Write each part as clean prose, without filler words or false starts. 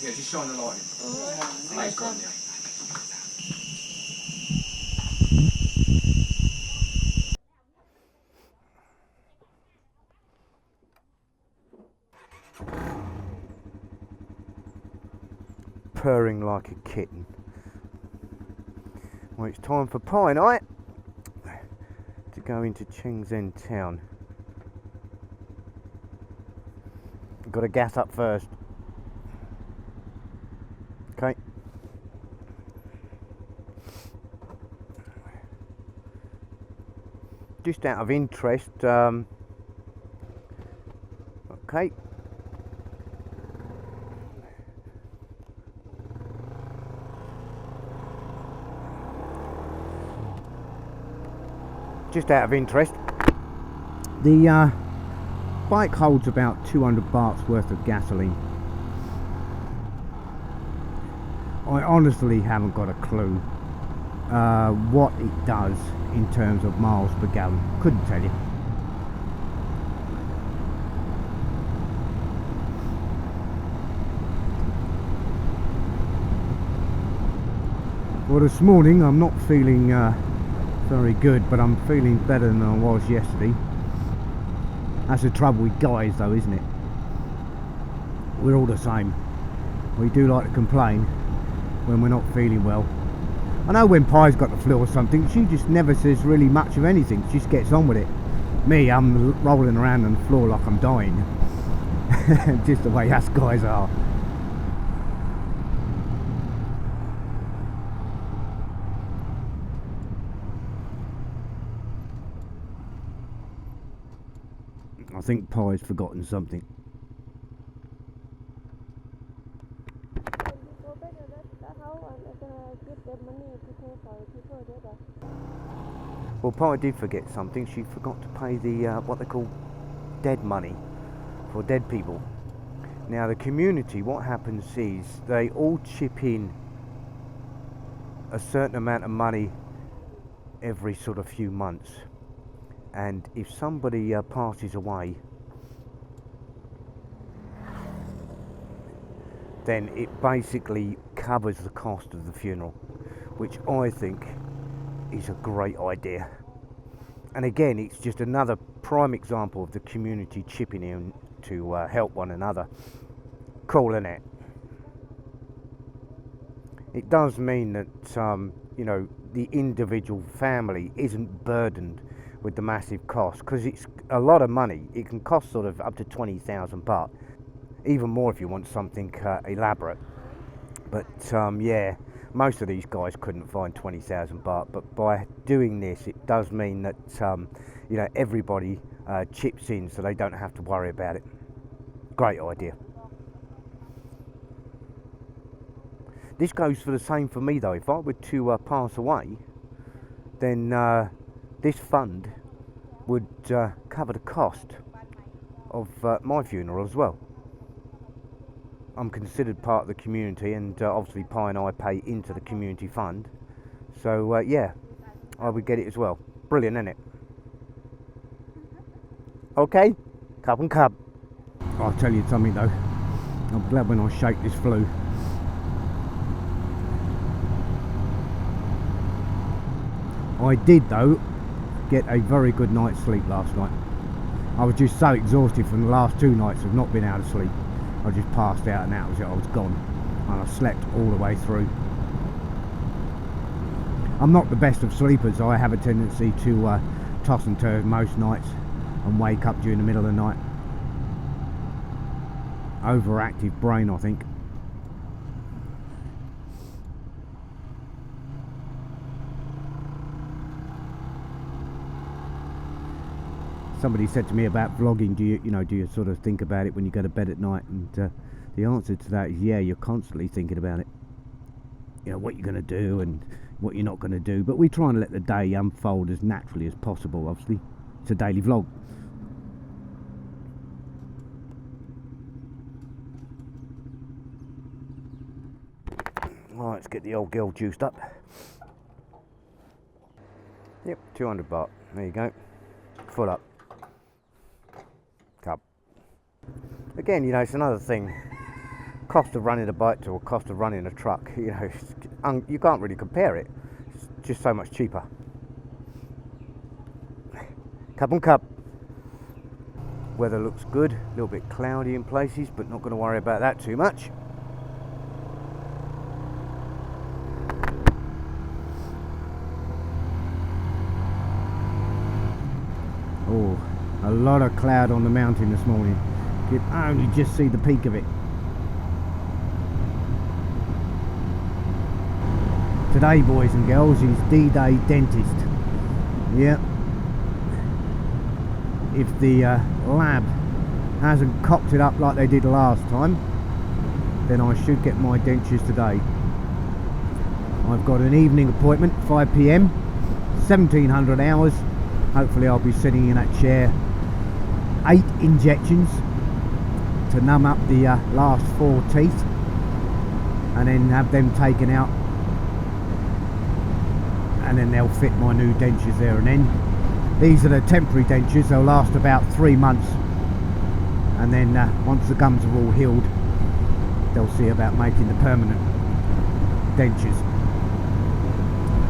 Yeah, just shine the light in. Oh, Light's gone, yeah. Purring like a kitten. Well, it's time for pie night to go into Chengzen town. Got to gas up first. Okay. Just out of interest, okay. Just out of interest, the bike holds about 200 bahts worth of gasoline. I honestly haven't got a clue what it does in terms of miles per gallon. Couldn't tell you. Well, this morning I'm not feeling very good, but I'm feeling better than I was yesterday. That's the trouble with guys though, isn't it? We're all the same. We do like to complain when we're not feeling well. I know when Pi's got the flu or something, she just never says really much of anything. She just gets on with it. Me, I'm rolling around on the floor like I'm dying. Just the way us guys are. I think Pi's forgotten something. Well, Pi did forget something. She forgot to pay the what they call dead money for dead people. Now the community, what happens is they all chip in a certain amount of money every sort of few months, and if somebody passes away, then it basically covers the cost of the funeral, which I think is a great idea. And again, it's just another prime example of the community chipping in to help one another. Cool, isn't it? It does mean that you know, the individual family isn't burdened with the massive cost, because it's a lot of money. It can cost sort of up to 20,000 baht, even more if you want something elaborate. But yeah, most of these guys couldn't find 20,000 baht, but by doing this, it does mean that you know, everybody chips in, so they don't have to worry about it. Great idea. This goes for the same for me though. If I were to pass away, then this fund would cover the cost of my funeral as well. I'm considered part of the community, and obviously Pi and I pay into the community fund, so yeah, I would get it as well. Brilliant, isn't it? Okay, cup and cub. I'll tell you something though, I'm glad when I shake this flu. I did though get a very good night's sleep last night. I was just so exhausted from the last 2 nights of not being able to sleep. I just passed out and that was it, I was gone. And I slept all the way through. I'm not the best of sleepers. I have a tendency to toss and turn most nights and wake up during the middle of the night. Overactive brain, I think. Somebody said to me about vlogging, do you sort of think about it when you go to bed at night? And the answer to that is yeah, you're constantly thinking about it. You know, what you're going to do and what you're not going to do. But we try and let the day unfold as naturally as possible, obviously. It's a daily vlog. Right, let's get the old girl juiced up. Yep, 200 baht. There you go. Full up. Cup. Again, you know, it's another thing. cost of running a bike to a cost of running a truck, you know, you can't really compare it. It's just so much cheaper. Cup and cup. Weather looks good, a little bit cloudy in places, but not going to worry about that too much. Oh, a lot of cloud on the mountain this morning. You can only just see the peak of it. Today, boys and girls, is D-Day Dentist. Yep. If the lab hasn't cocked it up like they did last time, then I should get my dentures today. I've got an evening appointment, 5 PM, 1700 hours. Hopefully I'll be sitting in that chair. 8 injections to numb up the last 4 teeth, and then have them taken out, and then they'll fit my new dentures there and then. These are the temporary dentures, they'll last about 3 months, and then once the gums are all healed, they'll see about making the permanent dentures.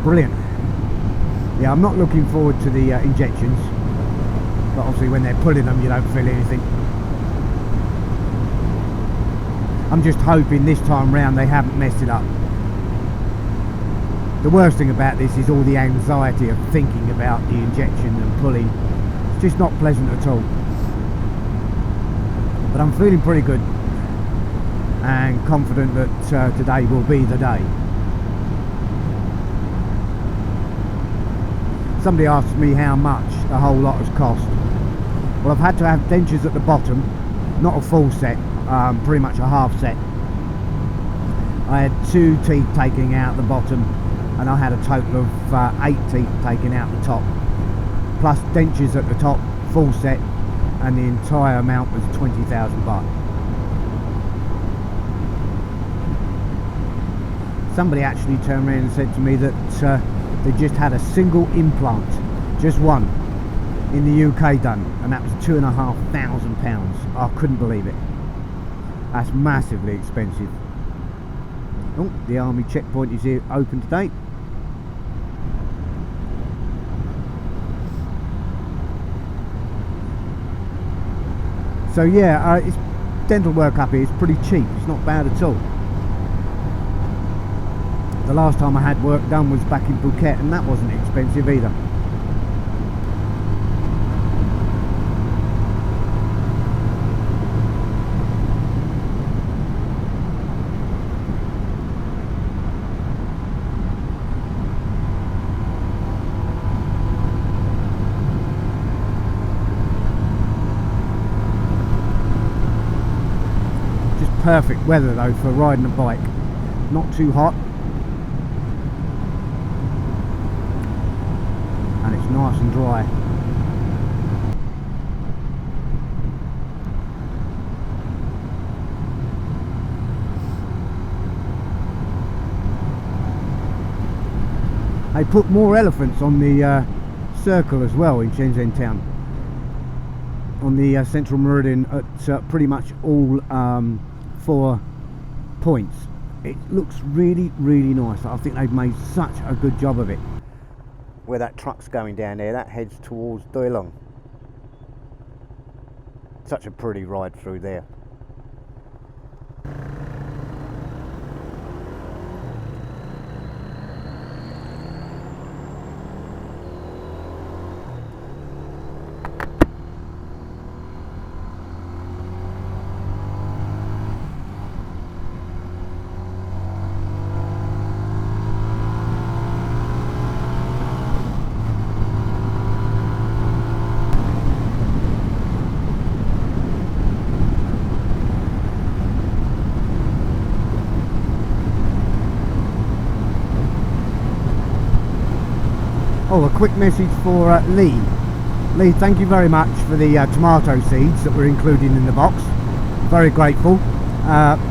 Brilliant. Yeah, I'm not looking forward to the injections, but obviously when they're pulling them you don't feel anything. I'm just hoping this time round they haven't messed it up. The worst thing about this is all the anxiety of thinking about the injection and pulling. It's just not pleasant at all. But I'm feeling pretty good and confident that today will be the day. Somebody asked me how much the whole lot has cost. Well, I've had to have dentures at the bottom, not a full set, pretty much a half set. I had 2 teeth taken out the bottom, and I had a total of 8 teeth taken out the top, plus dentures at the top, full set, and the entire amount was 20,000 baht. Somebody actually turned around and said to me that they just had a single implant, just one, in the UK done, and that was £2,500. I couldn't believe it. That's massively expensive. Oh, the army checkpoint is here, open today. So yeah, it's dental work up here is pretty cheap. It's not bad at all. The last time I had work done was back in Phuket, and that wasn't expensive either. Perfect weather though for riding a bike. Not too hot, and it's nice and dry. They put more elephants on the circle as well in Shenzhen town, on the central meridian at pretty much all 4 points. It looks really nice. I think they've made such a good job of it. Where that truck's going down there, that heads towards Doi Long. Such a pretty ride through there. Oh, a quick message for Lee. Lee, thank you very much for the tomato seeds that were included in the box. Very grateful.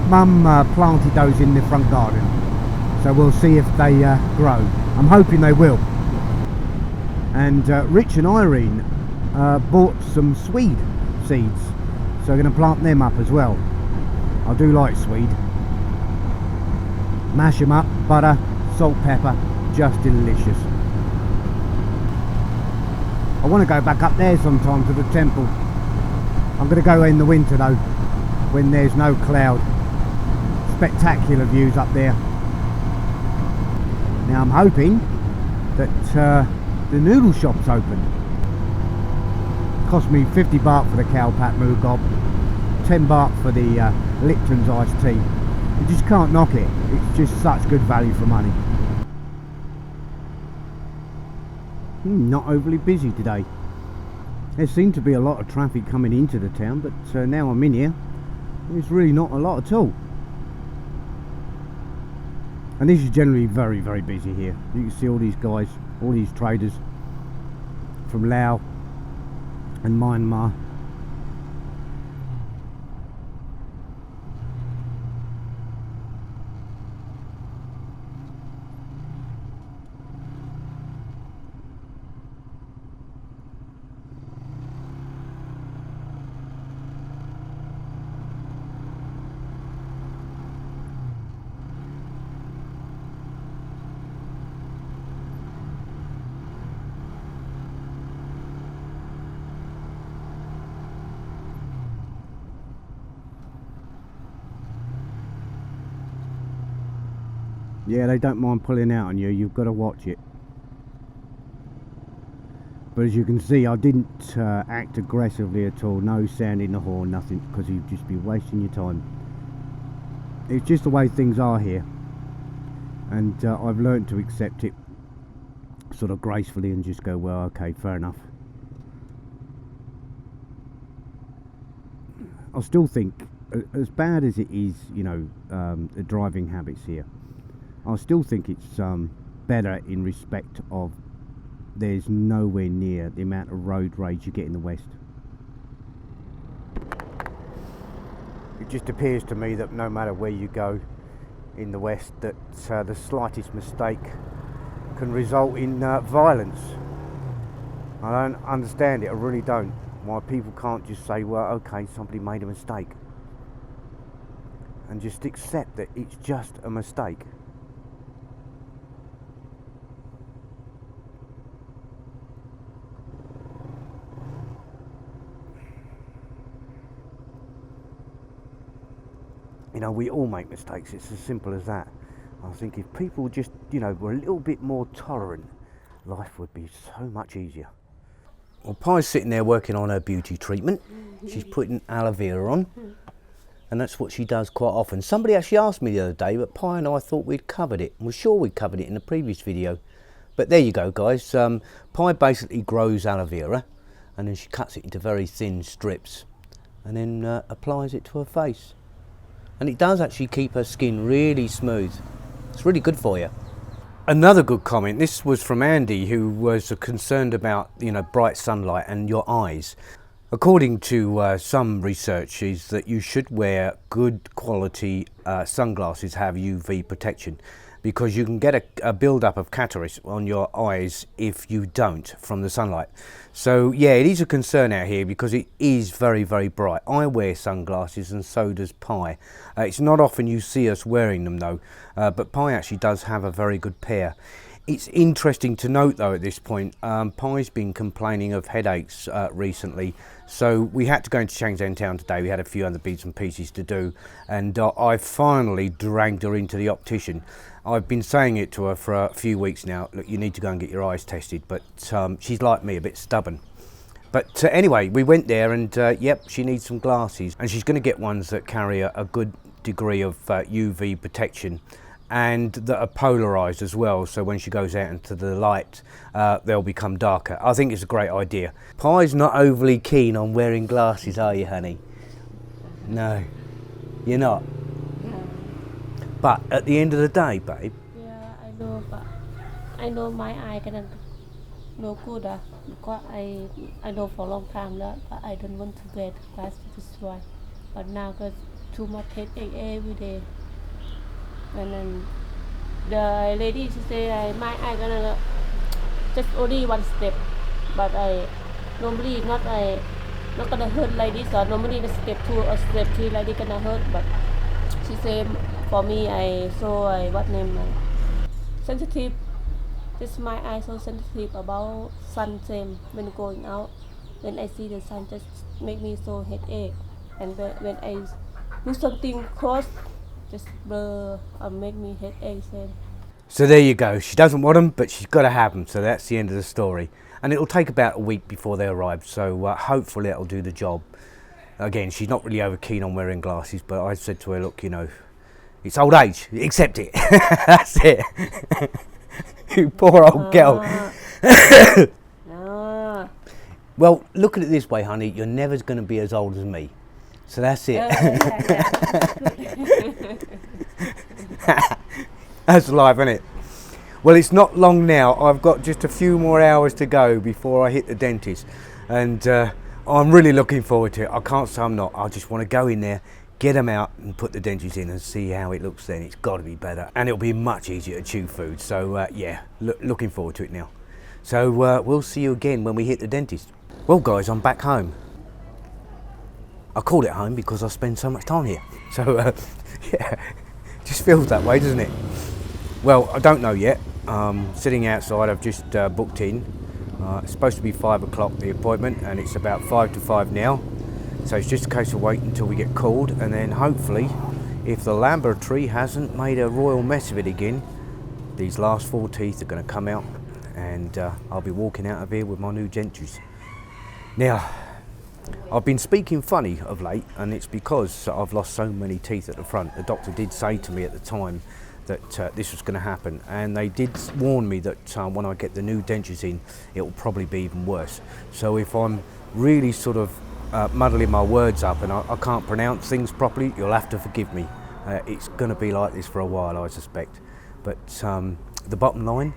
Mum planted those in the front garden, so we'll see if they grow. I'm hoping they will. And Rich and Irene bought some swede seeds, so we're going to plant them up as well. I do like swede. Mash them up, butter, salt, pepper, just delicious. I want to go back up there sometime to the temple. I'm going to go in the winter though, when there's no cloud. Spectacular views up there. Now I'm hoping that the noodle shop's open. Cost me 50 baht for the cow pat moo gob, 10 baht for the Lipton's iced tea. You just can't knock it. It's just such good value for money. Not overly busy today. There seemed to be a lot of traffic coming into the town, but now I'm in here, there's really not a lot at all. And this is generally very, very busy here. You can see all these guys, all these traders from Laos and Myanmar. Yeah, they don't mind pulling out on you, you've got to watch it. But as you can see, I didn't act aggressively at all, no sounding the horn, nothing, because you'd just be wasting your time. It's just the way things are here, and I've learned to accept it sort of gracefully and just go, well, okay, fair enough. I still think, as bad as it is, you know, the driving habits here, I still think it's better in respect of there's nowhere near the amount of road rage you get in the West. It just appears to me that no matter where you go in the West, that the slightest mistake can result in violence. I don't understand it, I really don't. Why people can't just say, well, okay, somebody made a mistake, and just accept that it's just a mistake. You know, we all make mistakes, it's as simple as that. I think if people just, you know, were a little bit more tolerant, life would be so much easier. Well, Pi's sitting there working on her beauty treatment. She's putting aloe vera on, and that's what she does quite often. Somebody actually asked me the other day, but Pi and I thought we'd covered it. We're sure we covered it in the previous video. But there you go, guys. Pi basically grows aloe vera, and then she cuts it into very thin strips, and then applies it to her face. And it does actually keep her skin really smooth. It's really good for you. Another good comment, this was from Andy, who was concerned about, you know, bright sunlight and your eyes. According to some research, is that you should wear good quality sunglasses, have UV protection, because you can get a build-up of cataracts on your eyes if you don't from the sunlight. So yeah, it is a concern out here because it is very, very bright. I wear sunglasses and so does Pi. It's not often you see us wearing them though, but Pi actually does have a very good pair. It's interesting to note though at this point, Pi's been complaining of headaches recently, so we had to go into Changzhen town today. We had a few other bits and pieces to do, and I finally dragged her into the optician. I've been saying it to her for a few weeks now, look, you need to go and get your eyes tested, but she's like me, a bit stubborn. But anyway, we went there and yep, she needs some glasses, and she's going to get ones that carry a good degree of UV protection, and that are polarized as well, so when she goes out into the light they'll become darker. I think it's a great idea. Pi's not overly keen on wearing glasses, are you, honey? No, you're not? Yeah. But at the end of the day, babe. Yeah, I know, but I know my eye cannot no good because I know for a long time that, but I don't want to wear glasses, this is why. But now got too much headache every day. And then the lady she say my eye gonna just only one step, but I normally not gonna hurt like this, or normally the step 2 or step 3 like this gonna hurt, but She said for me what name sensitive. Just my eye so sensitive about sun same when going out. When I see the sun just make me so headache. And when I do something close, just blur make me headache same. So there you go. She doesn't want them, but she's got to have them. So that's the end of the story. And it'll take about a week before they arrive. So hopefully it'll do the job. Again, she's not really over keen on wearing glasses, but I said to her, look, you know, it's old age. Accept it. That's it. You poor old girl. No. Well, look at it this way, honey. You're never going to be as old as me. So that's it. That's life, isn't it? Well, it's not long now. I've got just a few more hours to go before I hit the dentist. And I'm really looking forward to it. I can't say I'm not. I just want to go in there, get them out and put the dentures in and see how it looks then. It's got to be better. And it'll be much easier to chew food. So, yeah, looking forward to it now. So we'll see you again when we hit the dentist. Well, guys, I'm back home. I call it home because I spend so much time here. So, yeah, just feels that way, doesn't it? Well, I don't know yet. Sitting outside, I've just booked in. It's supposed to be 5 o'clock, the appointment, and it's about 5 to 5 now. So it's just a case of waiting until we get called, and then hopefully, if the laboratory hasn't made a royal mess of it again, these last 4 teeth are going to come out, and I'll be walking out of here with my new dentures. Now, I've been speaking funny of late, and it's because I've lost so many teeth at the front. The doctor did say to me at the time that this was going to happen, and they did warn me that when I get the new dentures in, it will probably be even worse. So if I'm really sort of muddling my words up and I can't pronounce things properly, you'll have to forgive me. It's going to be like this for a while, I suspect. But the bottom line,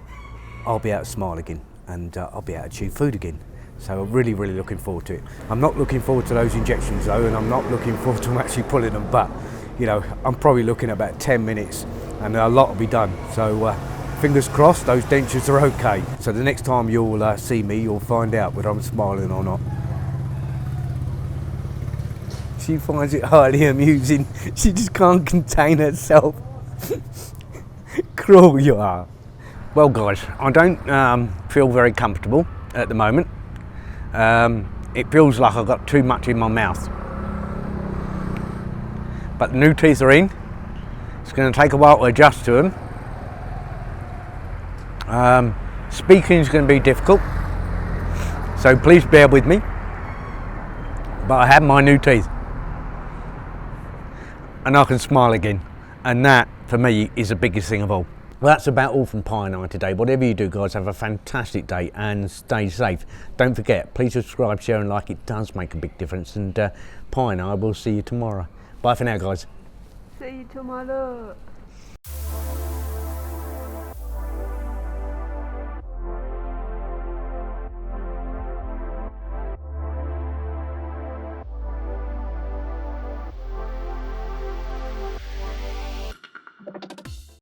I'll be able to smile again, and I'll be able to chew food again. So I'm really, really looking forward to it. I'm not looking forward to those injections though, and I'm not looking forward to actually pulling them, but you know, I'm probably looking at about 10 minutes and a lot will be done. So fingers crossed those dentures are okay. So the next time you'll see me, you'll find out whether I'm smiling or not. She finds it highly amusing. She just can't contain herself. Cruel you are. Well guys, I don't feel very comfortable at the moment. It feels like I've got too much in my mouth. But the new teeth are in. It's going to take a while to adjust to them. Speaking is going to be difficult, so please bear with me. But I have my new teeth, and I can smile again, and that for me is the biggest thing of all. Well, that's about all from Pie and I today. Whatever you do, guys, have a fantastic day and stay safe. Don't forget, please subscribe, share and like. It does make a big difference. And Pie and I will see you tomorrow. Bye for now, guys. See you tomorrow.